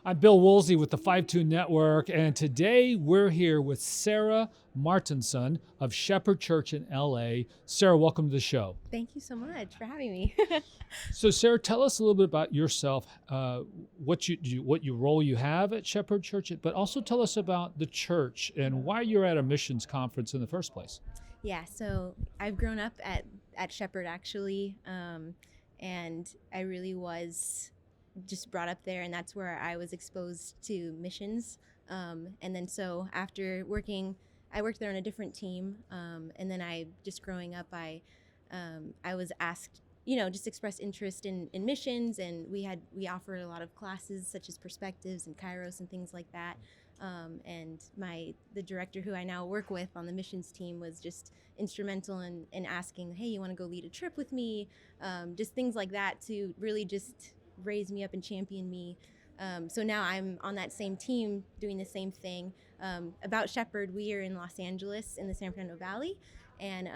I'm Bill Woolsey with the FiveTwo Network, and today we're here with Sarah Martenson of Shepherd Church in LA. Sarah, welcome to the show. Thank you so much for having me. So, Sarah, tell us a little bit about yourself, what you do, what your role you have at Shepherd Church, but also tell us about the church and why you're at a missions conference in the first place. Yeah, so I've grown up at Shepherd actually, and I really was just brought up there, and that's where I was exposed to missions. And then so after working, I worked there on a different team, and then I just growing up, I was asked, just express interest in missions, and we offered a lot of classes such as perspectives and Kairos and things like that. And the director who I now work with on the missions team was just instrumental in asking, hey, you want to go lead a trip with me? Just things like that to really just raise me up and champion me. So now I'm on that same team doing the same thing. About Shepherd, we are in Los Angeles in the San Fernando Valley, and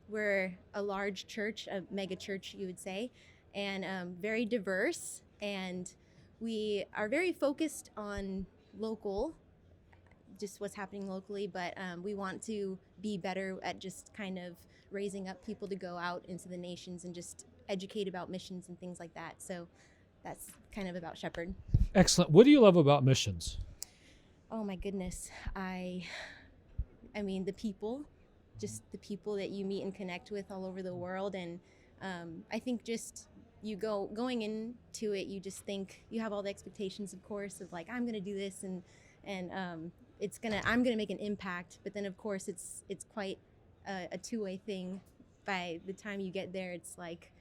we're a large church, a mega church, you would say, and very diverse. And we are very focused on local, just what's happening locally, but we want to be better at just kind of raising up people to go out into the nations and just educate about missions and things like that. So that's kind of about Shepherd. Excellent. What do you love about missions? Oh my goodness. I mean, the people, just the people that you meet and connect with all over the world. And I think just going into it, you just think you have all the expectations, of course, of like, I'm going to do this and I'm going to make an impact. But then of course it's quite a two-way thing. By the time you get there, it's like,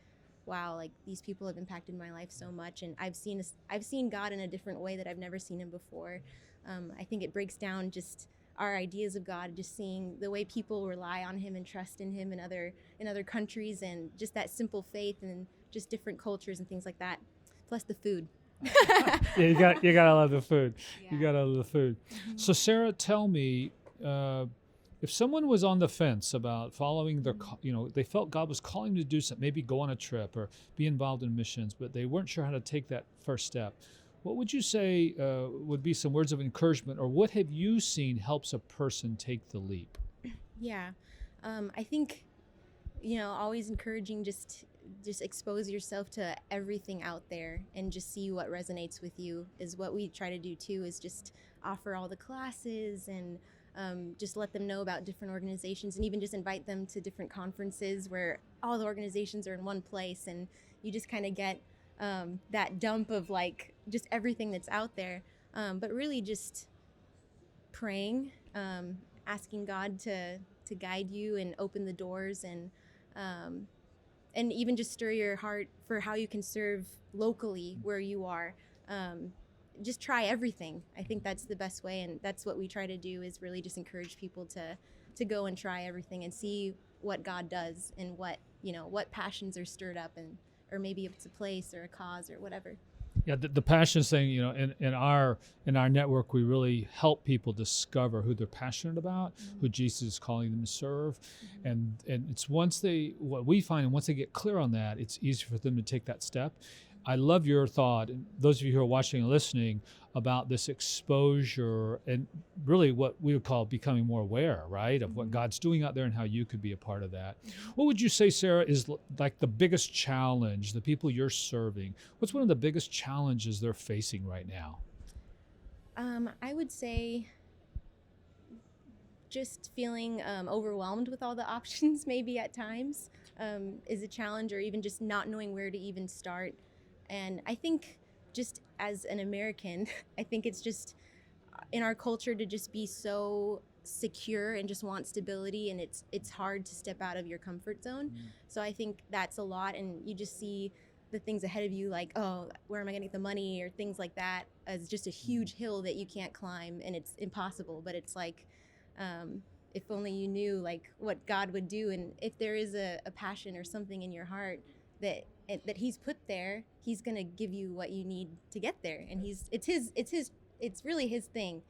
wow, like these people have impacted my life so much. And I've seen God in a different way that I've never seen him before. I think it breaks down just our ideas of God, just seeing the way people rely on him and trust in him in other countries, and just that simple faith and just different cultures and things like that. Plus the food. Yeah, you gotta love the food. Yeah. You gotta love the food. Mm-hmm. So, Sarah, tell me, if someone was on the fence about following their, they felt God was calling them to do something, maybe go on a trip or be involved in missions, but they weren't sure how to take that first step. What would you say would be some words of encouragement, or what have you seen helps a person take the leap? Yeah, I think, always encouraging just expose yourself to everything out there and just see what resonates with you is what we try to do too, is just offer all the classes and just let them know about different organizations, and even just invite them to different conferences where all the organizations are in one place, and you just kind of get that dump of like just everything that's out there, but really just praying, asking God to guide you and open the doors, and even just stir your heart for how you can serve locally where you are. Just try everything. I think that's the best way, and that's what we try to do, is really just encourage people to go and try everything and see what God does, and what passions are stirred up, and or maybe if it's a place or a cause or whatever. Yeah, the passion thing, in our network, we really help people discover who they're passionate about, Mm-hmm. who Jesus is calling them to serve. Mm-hmm. And it's what we find, and once they get clear on that, it's easier for them to take that step. I love your thought, and those of you who are watching and listening, about this exposure and really what we would call becoming more aware, right, of what Mm-hmm. God's doing out there and how you could be a part of that. Mm-hmm. What would you say, Sarah, is like the biggest challenge, the people you're serving? What's one of the biggest challenges they're facing right now? I would say just feeling overwhelmed with all the options maybe at times is a challenge, or even just not knowing where to even start. And I think just as an American, I think it's just in our culture to just be so secure and just want stability, and it's hard to step out of your comfort zone. So I think that's a lot, and you just see the things ahead of you, like, oh, where am I gonna get the money, or things like that, as just a huge hill that you can't climb, and it's impossible. But it's like, if only you knew like what God would do, and if there is a passion or something in your heart that he's put there, he's gonna give you what you need to get there. And it's really his thing,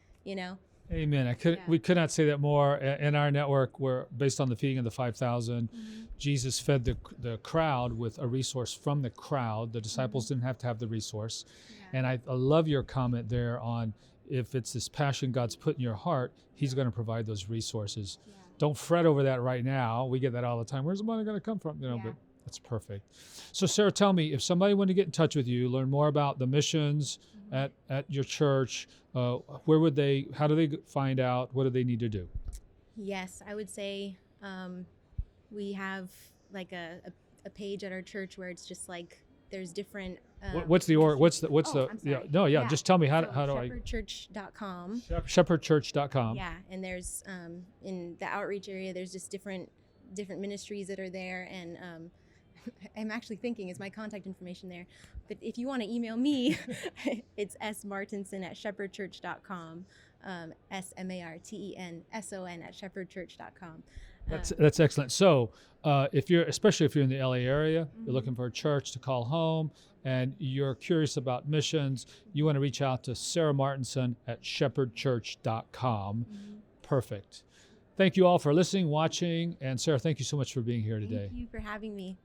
Amen. Yeah. We could not say that more. In our network, we're based on the feeding of the 5,000. Jesus fed the crowd with a resource from the crowd. The disciples didn't have to have the resource. Yeah. And I love your comment there on if it's this passion God's put in your heart, He's going to provide those resources. Yeah. Don't fret over that right now. We get that all the time. Where's the money going to come from? Yeah. But that's perfect. So Sarah, tell me, if somebody wanted to get in touch with you, learn more about the missions at your church, where would they? How do they find out? What do they need to do? Yes, I would say we have like a page at our church where it's just like there's different. What's the I'm sorry. yeah. Just tell me how do I shepherdchurch.com. shepherdchurch.com. Yeah, and there's in the outreach area there's just different ministries that are there, and I'm actually thinking, is my contact information there? But if you want to email me, it's smartenson@shepherdchurch.com, SMARTENSON@shepherdchurch.com. That's excellent. So especially if you're in the LA area, you're looking for a church to call home, and you're curious about missions, you want to reach out to Sarah Martenson at shepherdchurch.com. Perfect. Thank you all for listening, watching, and Sarah, thank you so much for being here today. Thank you for having me.